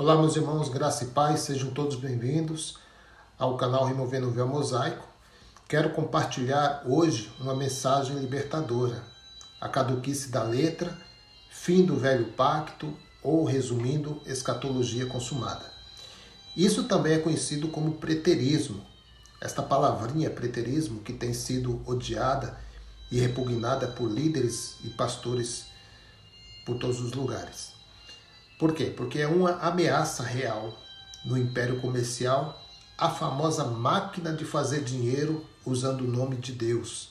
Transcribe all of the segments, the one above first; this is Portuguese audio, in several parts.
Olá, meus irmãos, graça e paz, sejam todos bem-vindos ao canal Removendo o Véu Mosaico. Quero compartilhar hoje uma mensagem libertadora, a caduquice da letra, fim do velho pacto ou, resumindo, escatologia consumada. Isso também é conhecido como preterismo. Esta palavrinha preterismo que tem sido odiada e repugnada por líderes e pastores por todos os lugares. Por quê? Porque é uma ameaça real no império comercial, a famosa máquina de fazer dinheiro usando o nome de Deus,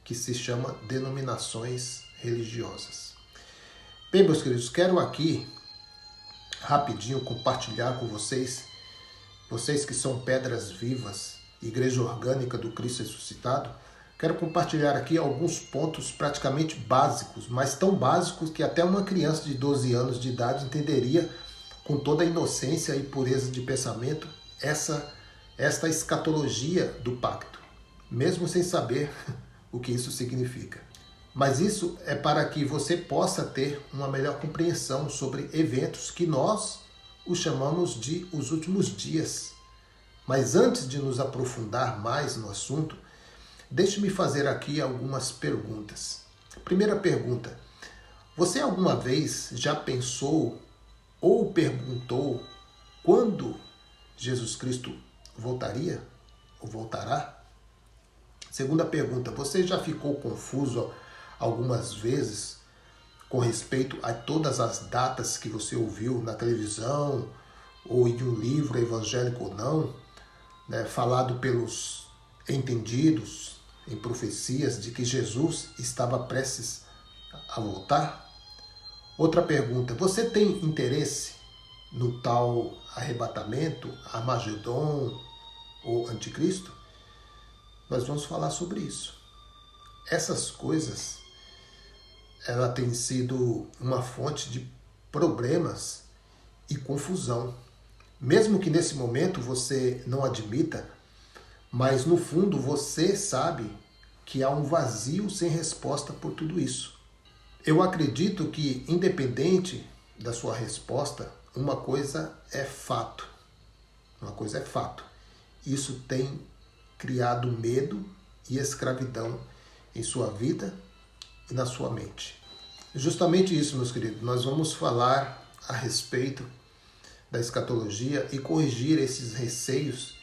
que se chama denominações religiosas. Bem, meus queridos, quero aqui rapidinho compartilhar com vocês que são pedras vivas, Igreja Orgânica do Cristo Ressuscitado, quero compartilhar aqui alguns pontos praticamente básicos, mas tão básicos que até uma criança de 12 anos de idade entenderia com toda a inocência e pureza de pensamento esta escatologia do pacto, mesmo sem saber o que isso significa. Mas isso é para que você possa ter uma melhor compreensão sobre eventos que nós os chamamos de os últimos dias. Mas antes de nos aprofundar mais no assunto, deixe-me fazer aqui algumas perguntas. Primeira pergunta: você alguma vez já pensou ou perguntou quando Jesus Cristo voltaria ou voltará? Segunda pergunta: você já ficou confuso algumas vezes com respeito a todas as datas que você ouviu na televisão ou em um livro evangélico ou não, né, falado pelos entendidos em profecias de que Jesus estava prestes a voltar? Outra pergunta: você tem interesse no tal arrebatamento, Armagedon ou Anticristo? Nós vamos falar sobre isso. Essas coisas, ela tem sido uma fonte de problemas e confusão. Mesmo que nesse momento você não admita, mas no fundo você sabe que há um vazio sem resposta por tudo isso. Eu acredito que, independente da sua resposta, uma coisa é fato. Uma coisa é fato. Isso tem criado medo e escravidão em sua vida e na sua mente. Justamente isso, meus queridos, nós vamos falar a respeito da escatologia e corrigir esses receios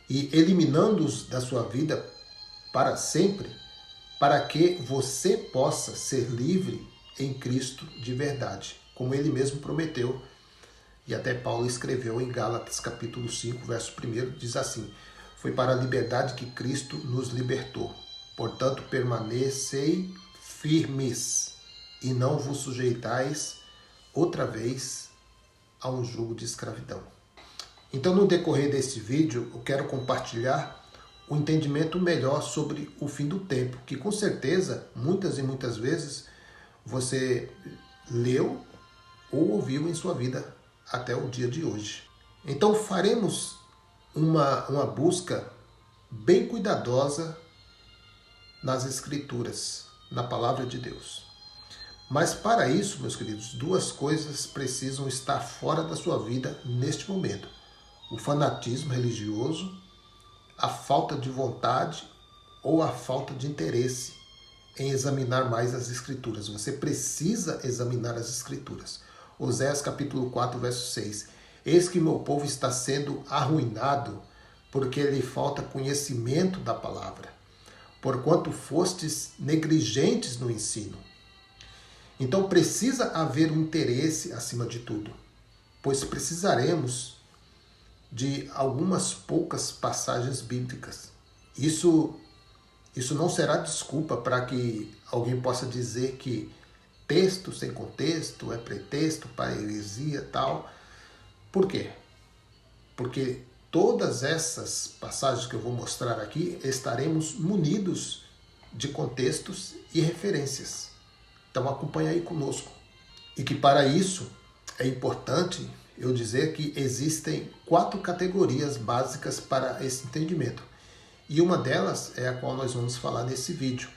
e eliminando-os da sua vida para sempre, para que você possa ser livre em Cristo de verdade, como ele mesmo prometeu. E até Paulo escreveu em Gálatas capítulo 5, verso 1, diz assim: foi para a liberdade que Cristo nos libertou. Portanto, permanecei firmes e não vos sujeitais outra vez a um jugo de escravidão. Então, no decorrer desse vídeo, eu quero compartilhar o entendimento melhor sobre o fim do tempo, que com certeza, muitas e muitas vezes, você leu ou ouviu em sua vida até o dia de hoje. Então, faremos uma busca bem cuidadosa nas Escrituras, na Palavra de Deus. Mas para isso, meus queridos, duas coisas precisam estar fora da sua vida neste momento: o fanatismo religioso, a falta de vontade ou a falta de interesse em examinar mais as Escrituras. Você precisa examinar as Escrituras. Oséias capítulo 4, verso 6. Eis que meu povo está sendo arruinado, porque lhe falta conhecimento da palavra, porquanto fostes negligentes no ensino. Então precisa haver um interesse acima de tudo, pois precisaremos de algumas poucas passagens bíblicas. Isso não será desculpa para que alguém possa dizer que texto sem contexto é pretexto para heresia e tal. Por quê? Porque todas essas passagens que eu vou mostrar aqui estaremos munidos de contextos e referências. Então acompanhe aí conosco. E que para isso é importante eu dizer que existem 4 categorias básicas para esse entendimento. E uma delas é a qual nós vamos falar nesse vídeo,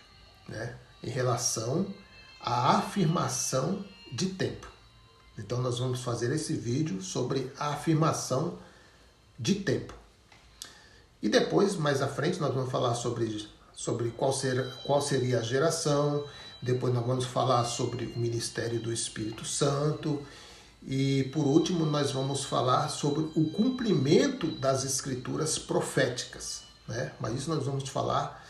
né? Em relação à afirmação de tempo. Então nós vamos fazer esse vídeo sobre a afirmação de tempo. E depois, mais à frente, nós vamos falar sobre qual seria a geração. Depois nós vamos falar sobre o ministério do Espírito Santo. E por último, nós vamos falar sobre o cumprimento das escrituras proféticas, né? Mas isso nós vamos falar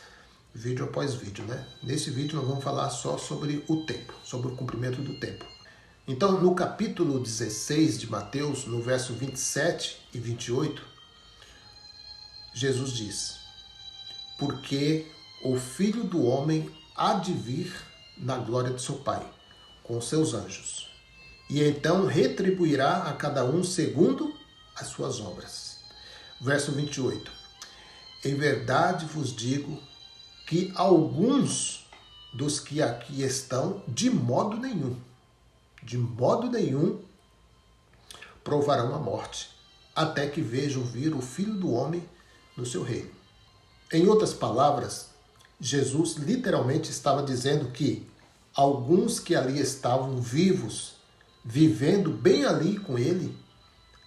vídeo após vídeo, né? Nesse vídeo nós vamos falar só sobre o tempo, sobre o cumprimento do tempo. Então, no capítulo 16 de Mateus, no verso 27 e 28, Jesus diz: porque o Filho do Homem há de vir na glória de seu Pai, com seus anjos, e então retribuirá a cada um segundo as suas obras. Verso 28. Em verdade vos digo que alguns dos que aqui estão, de modo nenhum, provarão a morte, até que vejam vir o Filho do Homem no seu reino. Em outras palavras, Jesus literalmente estava dizendo que alguns que ali estavam vivos, vivendo bem ali com ele,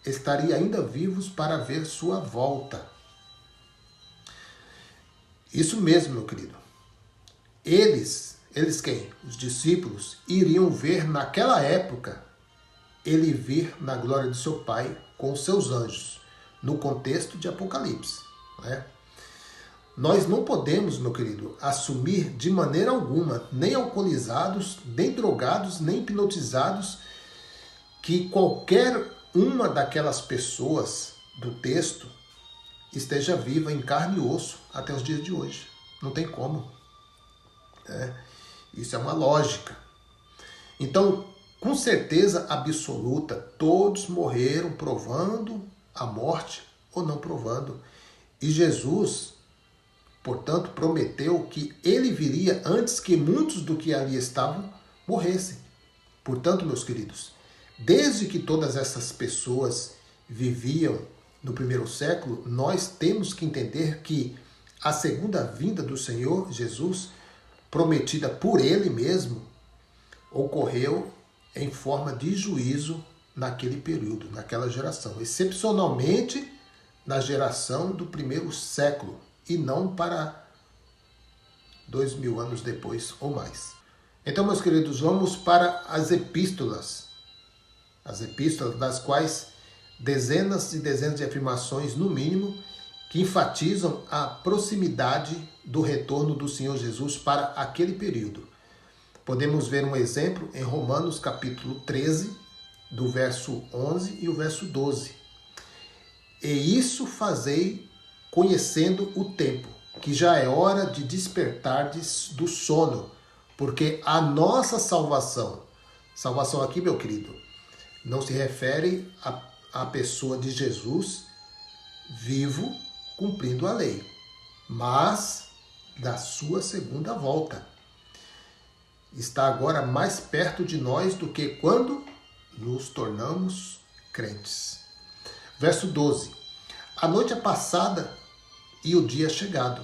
estariam ainda vivos para ver sua volta. Isso mesmo, meu querido. Eles quem? Os discípulos iriam ver naquela época ele vir na glória de seu Pai com seus anjos, no contexto de Apocalipse, né? Nós não podemos, meu querido, assumir de maneira alguma, nem alcoolizados, nem drogados, nem hipnotizados, que qualquer uma daquelas pessoas do texto esteja viva em carne e osso até os dias de hoje. Não tem como, né? Isso é uma lógica. Então, com certeza absoluta, todos morreram provando a morte ou não provando. E Jesus, portanto, prometeu que ele viria antes que muitos do que ali estavam morressem. Portanto, meus queridos, desde que todas essas pessoas viviam no primeiro século, nós temos que entender que a segunda vinda do Senhor Jesus, prometida por ele mesmo, ocorreu em forma de juízo naquele período, naquela geração. Excepcionalmente na geração do primeiro século, e não para 2000 anos depois ou mais. Então, meus queridos, vamos para as epístolas. As epístolas das quais dezenas e dezenas de afirmações, no mínimo, que enfatizam a proximidade do retorno do Senhor Jesus para aquele período. Podemos ver um exemplo em Romanos capítulo 13, do verso 11 e o verso 12. E isso fazei conhecendo o tempo, que já é hora de despertardes do sono, porque a nossa salvação aqui, meu querido, não se refere à pessoa de Jesus vivo cumprindo a lei, mas da sua segunda volta. Está agora mais perto de nós do que quando nos tornamos crentes. Verso 12. A noite é passada e o dia é chegado.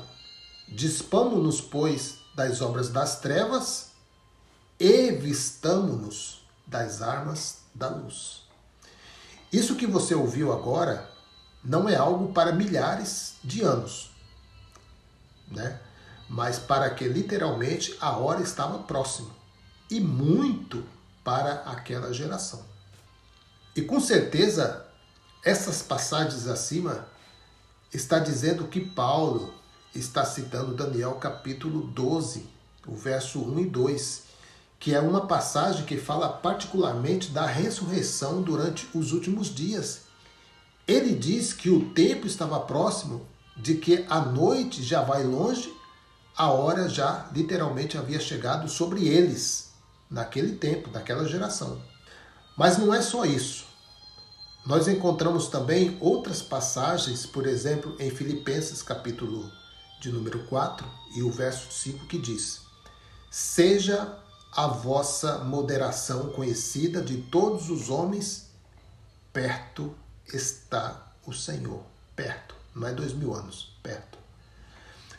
Dispamo-nos, pois, das obras das trevas e vistamo-nos das armas da luz. Isso que você ouviu agora não é algo para milhares de anos, né? Mas para que literalmente a hora estava próxima, e muito para aquela geração. E com certeza, essas passagens acima está dizendo que Paulo está citando Daniel capítulo 12, o verso 1 e 2, que é uma passagem que fala particularmente da ressurreição durante os últimos dias. Ele diz que o tempo estava próximo, de que a noite já vai longe, a hora já literalmente havia chegado sobre eles, naquele tempo, naquela geração. Mas não é só isso. Nós encontramos também outras passagens, por exemplo, em Filipenses capítulo de número 4 e o verso 5, que diz: seja a vossa moderação conhecida de todos os homens, perto está o Senhor. Perto, não é 2000 anos, perto.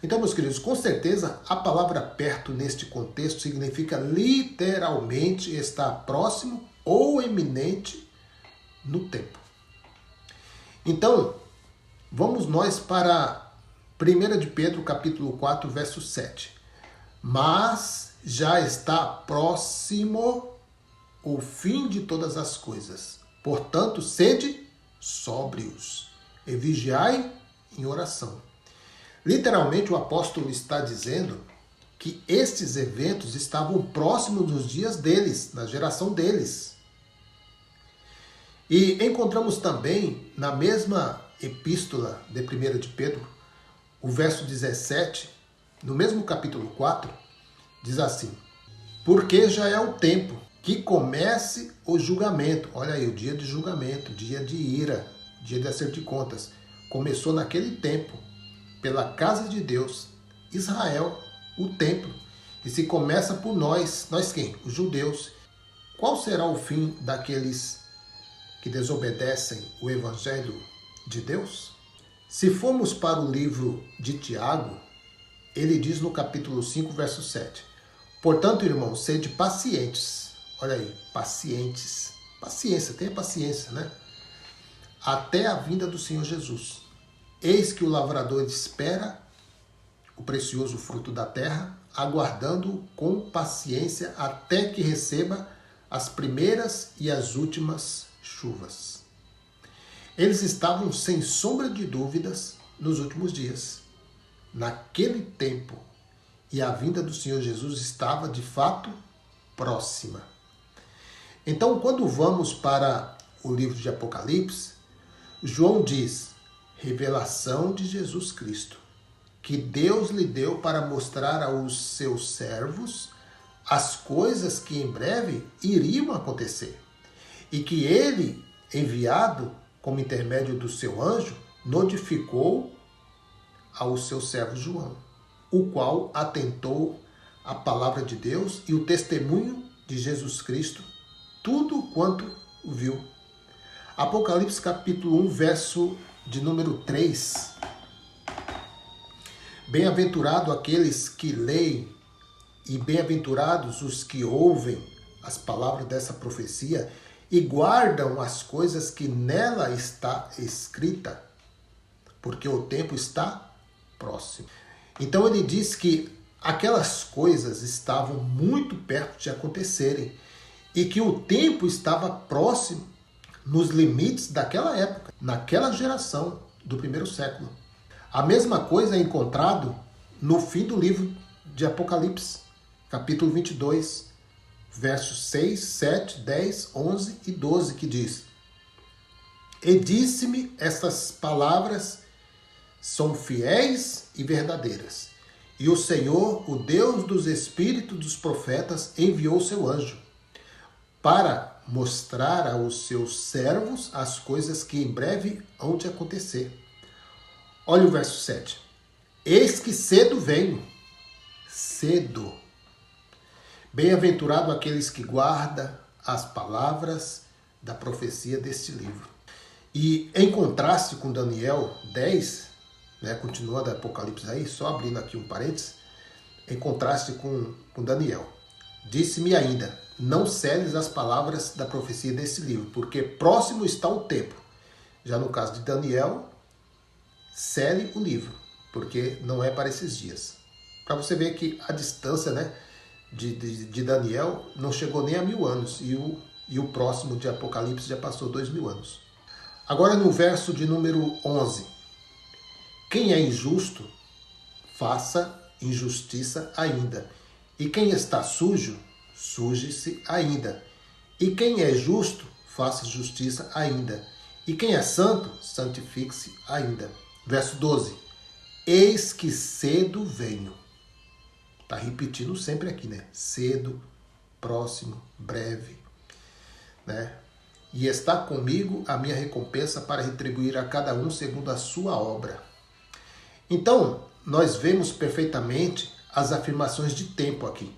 Então, meus queridos, com certeza a palavra perto neste contexto significa literalmente estar próximo ou eminente no tempo. Então, vamos nós para 1 de Pedro, capítulo 4, verso 7. Mas já está próximo o fim de todas as coisas. Portanto, sede sóbrios e vigiai em oração. Literalmente, o apóstolo está dizendo que estes eventos estavam próximos dos dias deles, na geração deles. E encontramos também, na mesma epístola de 1 de Pedro, o verso 17, no mesmo capítulo 4, diz assim: porque já é o tempo que comece o julgamento. Olha aí, o dia de julgamento, dia de ira, dia de acerto de contas. Começou naquele tempo, pela casa de Deus, Israel, o templo. E se começa por nós quem? Os judeus. Qual será o fim daqueles que desobedecem o evangelho de Deus? Se formos para o livro de Tiago, ele diz no capítulo 5, verso 7. Portanto, irmãos, sede pacientes. Olha aí, pacientes. Paciência, tenha paciência, né? Até a vinda do Senhor Jesus. Eis que o lavrador espera o precioso fruto da terra, aguardando com paciência até que receba as primeiras e as últimas chuvas. Eles estavam sem sombra de dúvidas nos últimos dias, naquele tempo, e a vinda do Senhor Jesus estava de fato próxima. Então, quando vamos para o livro de Apocalipse, João diz: revelação de Jesus Cristo, que Deus lhe deu para mostrar aos seus servos as coisas que em breve iriam acontecer, e que ele, enviado como intermédio do seu anjo, notificou ao seu servo João, o qual atentou à palavra de Deus e o testemunho de Jesus Cristo, tudo quanto viu. Apocalipse capítulo 1, verso de número 3. Bem-aventurado aqueles que leem e bem-aventurados os que ouvem as palavras dessa profecia e guardam as coisas que nela está escrita, porque o tempo está próximo. Então ele diz que aquelas coisas estavam muito perto de acontecerem e que o tempo estava próximo nos limites daquela época, naquela geração do primeiro século. A mesma coisa é encontrado no fim do livro de Apocalipse, capítulo 22, versos 6, 7, 10, 11 e 12, que diz: e disse-me, estas palavras são fiéis e verdadeiras. E o Senhor, o Deus dos espíritos dos profetas, enviou seu anjo para mostrar aos seus servos as coisas que em breve hão de acontecer. Olha o verso 7. Eis que cedo venho. Cedo. Bem-aventurado aqueles que guardam as palavras da profecia deste livro. E em contraste com Daniel 10, continuando Apocalipse aí, só abrindo aqui um parênteses, em contraste com Daniel, disse-me ainda: não celes as palavras da profecia desse livro, porque próximo está o tempo. Já no caso de Daniel, cele o livro, porque não é para esses dias. Para você ver que a distância, de Daniel não chegou nem a 1000 anos, e o próximo de Apocalipse já passou 2000 anos. Agora no verso de número 11. Quem é injusto, faça injustiça ainda. E quem está sujo, suje-se ainda. E quem é justo, faça justiça ainda. E quem é santo, santifique-se ainda. Verso 12. Eis que cedo venho. Está repetindo sempre aqui, Cedo, próximo, breve. E está comigo a minha recompensa para retribuir a cada um segundo a sua obra. Então, nós vemos perfeitamente as afirmações de tempo aqui.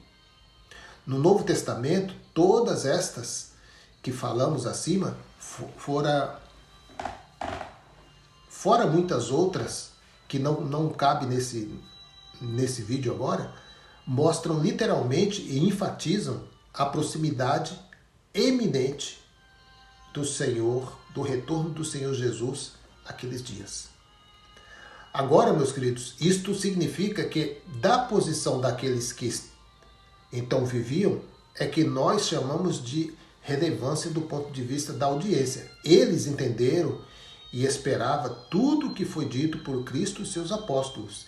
No Novo Testamento, todas estas que falamos acima, fora muitas outras que não cabe nesse vídeo agora, mostram literalmente e enfatizam a proximidade eminente do Senhor, do retorno do Senhor Jesus naqueles dias. Agora, meus queridos, isto significa que da posição daqueles que então viviam, é que nós chamamos de relevância do ponto de vista da audiência. Eles entenderam e esperavam tudo o que foi dito por Cristo e seus apóstolos,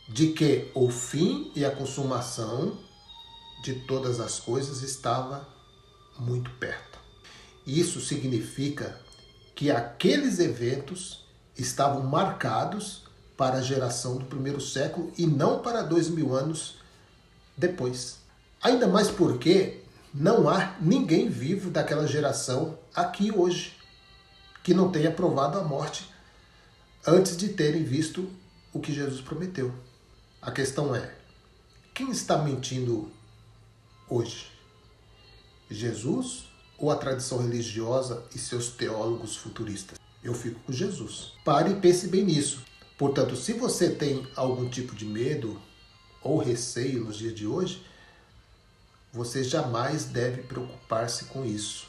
de que o fim e a consumação de todas as coisas estava muito perto. Isso significa que aqueles eventos estavam marcados para a geração do primeiro século e não para 2000 anos depois. Ainda mais porque não há ninguém vivo daquela geração aqui hoje que não tenha provado a morte antes de terem visto o que Jesus prometeu. A questão é, quem está mentindo hoje? Jesus ou a tradição religiosa e seus teólogos futuristas? Eu fico com Jesus. Pare e pense bem nisso. Portanto, se você tem algum tipo de medo ou receio nos dias de hoje, você jamais deve preocupar-se com isso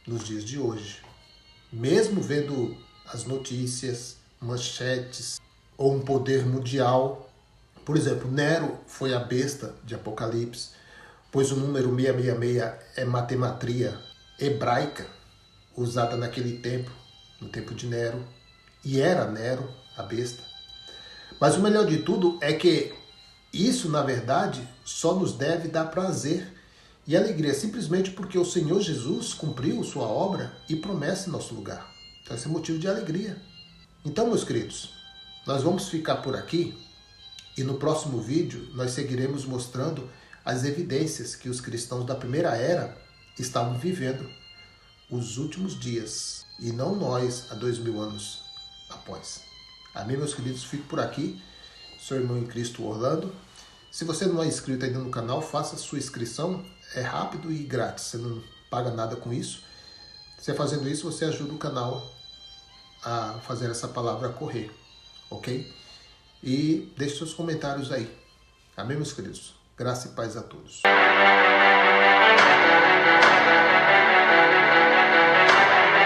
nos dias de hoje. Mesmo vendo as notícias, manchetes ou um poder mundial. Por exemplo, Nero foi a besta de Apocalipse, pois o número 666 é matematria hebraica, usada naquele tempo, no tempo de Nero, e era Nero a besta. Mas o melhor de tudo é que isso, na verdade, só nos deve dar prazer e alegria, simplesmente porque o Senhor Jesus cumpriu sua obra e promessa em nosso lugar. Então esse é motivo de alegria. Então, meus queridos, nós vamos ficar por aqui e no próximo vídeo nós seguiremos mostrando as evidências que os cristãos da primeira era estavam vivendo os últimos dias e não nós há 2000 anos após. Amém, meus queridos? Fico por aqui. Sou irmão em Cristo Orlando. Se você não é inscrito ainda no canal, faça sua inscrição. É rápido e grátis. Você não paga nada com isso. Você fazendo isso, você ajuda o canal a fazer essa palavra correr. Ok? E deixe seus comentários aí. Amém, meus queridos? Graça e paz a todos.